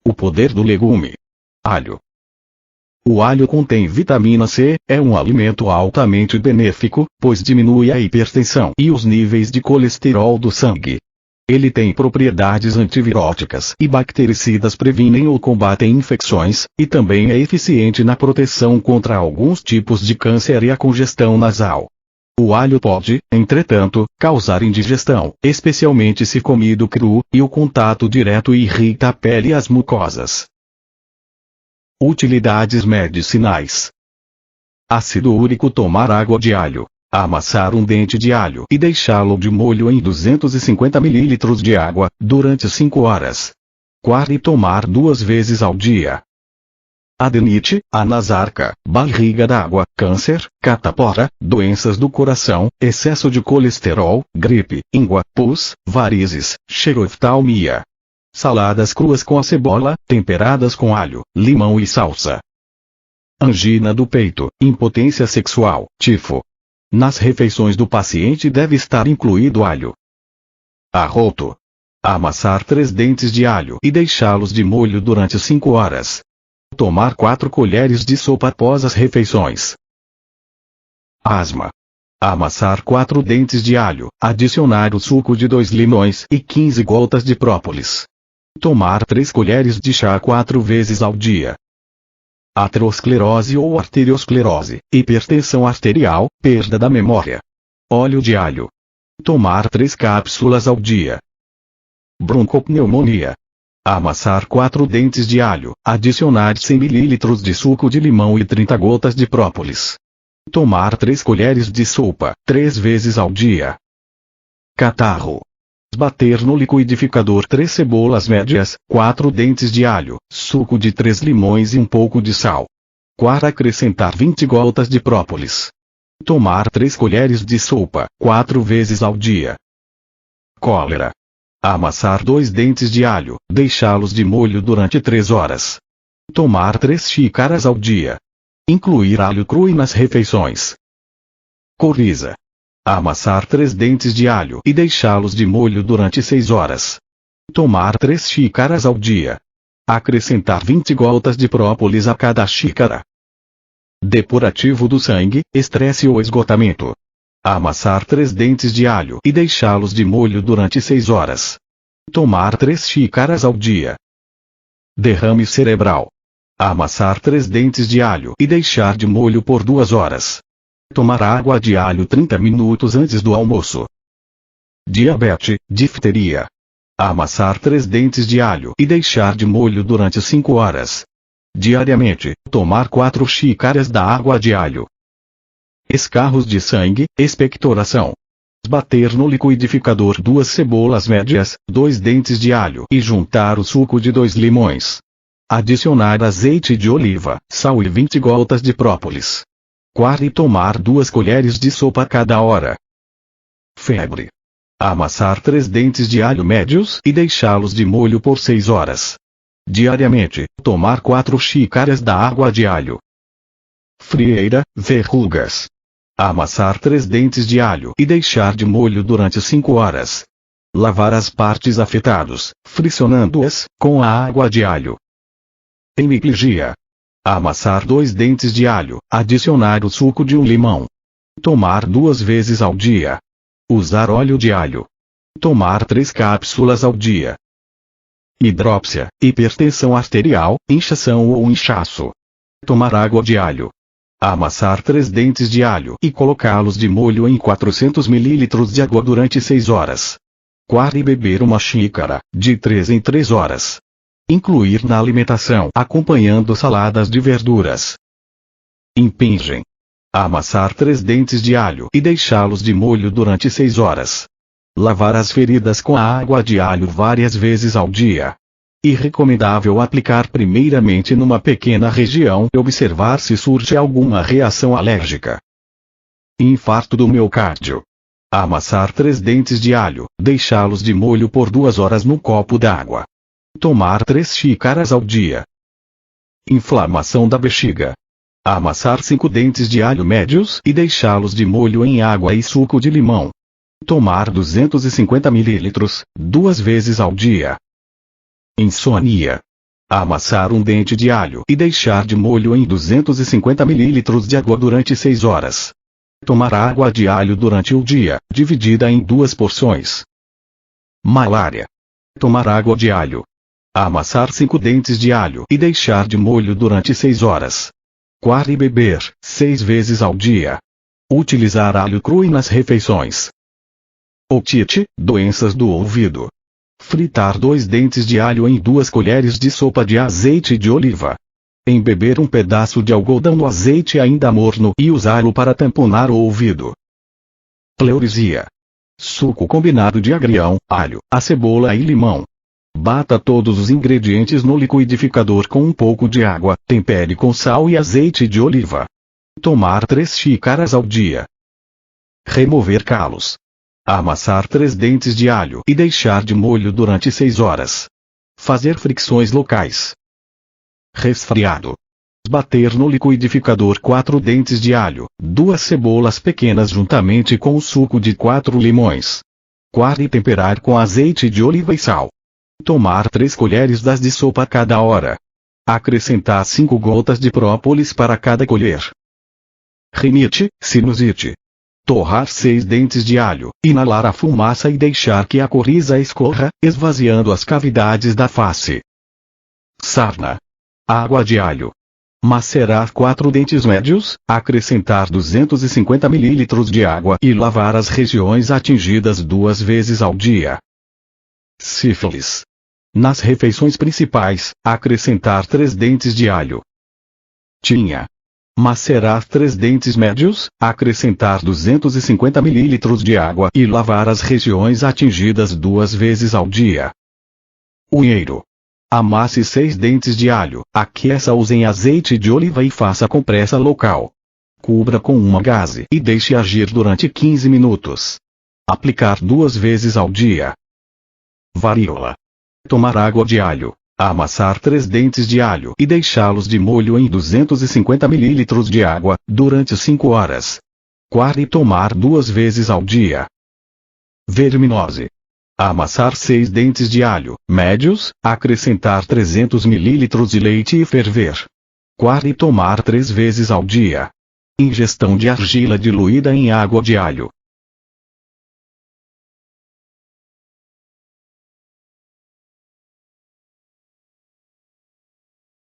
O poder do legume. Alho. O alho contém vitamina C, é um alimento altamente benéfico, pois diminui a hipertensão e os níveis de colesterol do sangue. Ele tem propriedades antiviróticas e bactericidas, previnem ou combatem infecções, e também é eficiente na proteção contra alguns tipos de câncer e a congestão nasal. O alho pode, entretanto, causar indigestão, especialmente se comido cru, e o contato direto irrita a pele e as mucosas. Utilidades medicinais. Ácido úrico. Tomar água de alho. Amassar um dente de alho e deixá-lo de molho em 250 ml de água, durante 5 horas. Coar tomar 2 vezes ao dia. Adenite, anasarca, barriga d'água, câncer, catapora, doenças do coração, excesso de colesterol, gripe, íngua, pus, varizes, xeroftalmia. Saladas cruas com a cebola, temperadas com alho, limão e salsa. Angina do peito, impotência sexual, tifo. Nas refeições do paciente deve estar incluído alho. Arroto. Amassar 3 dentes de alho e deixá-los de molho durante 5 horas. Tomar 4 colheres de sopa após as refeições. Asma. Amassar 4 dentes de alho, adicionar o suco de 2 limões e 15 gotas de própolis. Tomar 3 colheres de chá 4 vezes ao dia. Aterosclerose ou arteriosclerose, hipertensão arterial, perda da memória. Óleo de alho. Tomar 3 cápsulas ao dia. Broncopneumonia. Amassar 4 dentes de alho, adicionar 100 ml de suco de limão e 30 gotas de própolis. Tomar 3 colheres de sopa, 3 vezes ao dia. Catarro. Bater no liquidificador 3 cebolas médias, 4 dentes de alho, suco de 3 limões e um pouco de sal. Coar acrescentar 20 gotas de própolis. Tomar 3 colheres de sopa, 4 vezes ao dia. Cólera. Amassar 2 dentes de alho, deixá-los de molho durante 3 horas. Tomar 3 xícaras ao dia. Incluir alho cru nas refeições. Coriza. Amassar 3 dentes de alho e deixá-los de molho durante 6 horas. Tomar 3 xícaras ao dia. Acrescentar 20 gotas de própolis a cada xícara. Depurativo do sangue, estresse ou esgotamento. Amassar 3 dentes de alho e deixá-los de molho durante 6 horas. Tomar 3 xícaras ao dia. Derrame cerebral. Amassar 3 dentes de alho e deixar de molho por 2 horas. Tomar água de alho 30 minutos antes do almoço. Diabetes, difteria. Amassar 3 dentes de alho e deixar de molho durante 5 horas. Diariamente, tomar 4 xícaras da água de alho. Escarros de sangue, expectoração. Bater no liquidificador 2 cebolas médias, 2 dentes de alho e juntar o suco de 2 limões. Adicionar azeite de oliva, sal e 20 gotas de própolis. Coar e tomar 2 colheres de sopa a cada hora. Febre. Amassar 3 dentes de alho médios e deixá-los de molho por 6 horas. Diariamente, tomar 4 xícaras da água de alho. Frieira, verrugas. Amassar 3 dentes de alho e deixar de molho durante 5 horas. Lavar as partes afetadas, friccionando-as, com a água de alho. Hemiplegia. Amassar 2 dentes de alho, adicionar o suco de um limão. Tomar 2 vezes ao dia. Usar óleo de alho. Tomar 3 cápsulas ao dia. Hidrópsia, hipertensão arterial, inchação ou inchaço. Tomar água de alho. Amassar 3 dentes de alho e colocá-los de molho em 400 ml de água durante 6 horas. Coar e beber uma xícara, de 3 em 3 horas. Incluir na alimentação acompanhando saladas de verduras. Impingem. Amassar 3 dentes de alho e deixá-los de molho durante 6 horas. Lavar as feridas com a água de alho várias vezes ao dia. Irrecomendável aplicar primeiramente numa pequena região e observar se surge alguma reação alérgica. Infarto do miocárdio. Amassar 3 dentes de alho, deixá-los de molho por 2 horas no copo d'água. Tomar 3 xícaras ao dia. Inflamação da bexiga. Amassar 5 dentes de alho médios e deixá-los de molho em água e suco de limão. Tomar 250 ml, 2 vezes ao dia. Insônia. Amassar um dente de alho e deixar de molho em 250 ml de água durante 6 horas. Tomar água de alho durante o dia, dividida em 2 porções. Malária. Tomar água de alho. Amassar 5 dentes de alho e deixar de molho durante 6 horas. Coar e beber, 6 vezes ao dia. Utilizar alho cru nas refeições. Otite, doenças do ouvido. Fritar 2 dentes de alho em 2 colheres de sopa de azeite de oliva. Embeber um pedaço de algodão no azeite ainda morno e usá-lo para tamponar o ouvido. Pleurisia. Suco combinado de agrião, alho, cebola e limão. Bata todos os ingredientes no liquidificador com um pouco de água, tempere com sal e azeite de oliva. Tomar 3 xícaras ao dia. Remover calos. Amassar 3 dentes de alho e deixar de molho durante 6 horas. Fazer fricções locais. Resfriado. Bater no liquidificador 4 dentes de alho, 2 cebolas pequenas juntamente com o suco de 4 limões. Coar e temperar com azeite de oliva e sal. Tomar 3 colheres de sopa a cada hora. Acrescentar 5 gotas de própolis para cada colher. Rinite, sinusite. Torrar 6 dentes de alho, inalar a fumaça e deixar que a coriza escorra, esvaziando as cavidades da face. Sarna. Água de alho. Macerar 4 dentes médios, acrescentar 250 ml de água e lavar as regiões atingidas 2 vezes ao dia. Sífilis. Nas refeições principais, acrescentar 3 dentes de alho. Tinha. Macerar 3 dentes médios, acrescentar 250 ml de água e lavar as regiões atingidas 2 vezes ao dia. Unheiro. Amasse 6 dentes de alho, aqueça-os em azeite de oliva e faça compressa local. Cubra com uma gaze e deixe agir durante 15 minutos. Aplicar 2 vezes ao dia. Varíola. Tomar água de alho. Amassar 3 dentes de alho e deixá-los de molho em 250 ml de água, durante 5 horas. Coar e tomar 2 vezes ao dia. Verminose. Amassar 6 dentes de alho, médios, acrescentar 300 ml de leite e ferver. Coar e tomar 3 vezes ao dia. Ingestão de argila diluída em água de alho.